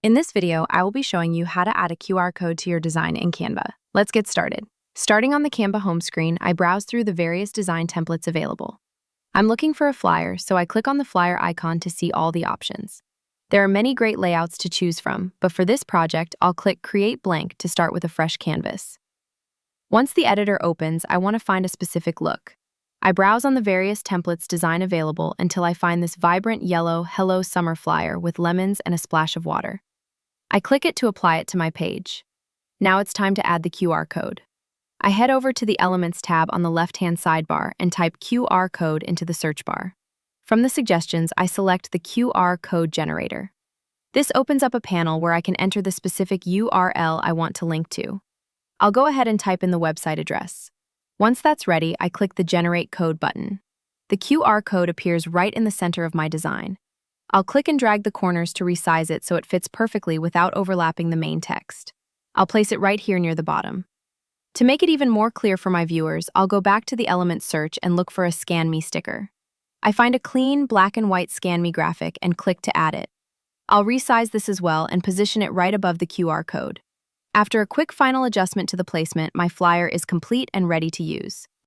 In this video, I will be showing you how to add a QR code to your design in Canva. Let's get started. Starting on the Canva home screen, I browse through the various design templates available. I'm looking for a flyer, so I click on the flyer icon to see all the options. There are many great layouts to choose from, but for this project, I'll click Create Blank to start with a fresh canvas. Once the editor opens, I want to find a specific look. I browse on the various templates design available until I find this vibrant yellow Hello Summer flyer with lemons and a splash of water. I click it to apply it to my page. Now it's time to add the QR code. I head over to the Elements tab on the left-hand sidebar and type QR code into the search bar. From the suggestions, I select the QR code generator. This opens up a panel where I can enter the specific URL I want to link to. I'll go ahead and type in the website address. Once that's ready, I click the Generate Code button. The QR code appears right in the center of my design. I'll click and drag the corners to resize it so it fits perfectly without overlapping the main text. I'll place it right here near the bottom. To make it even more clear for my viewers, I'll go back to the element search and look for a Scan Me sticker. I find a clean black and white Scan Me graphic and click to add it. I'll resize this as well and position it right above the QR code. After a quick final adjustment to the placement, my flyer is complete and ready to use.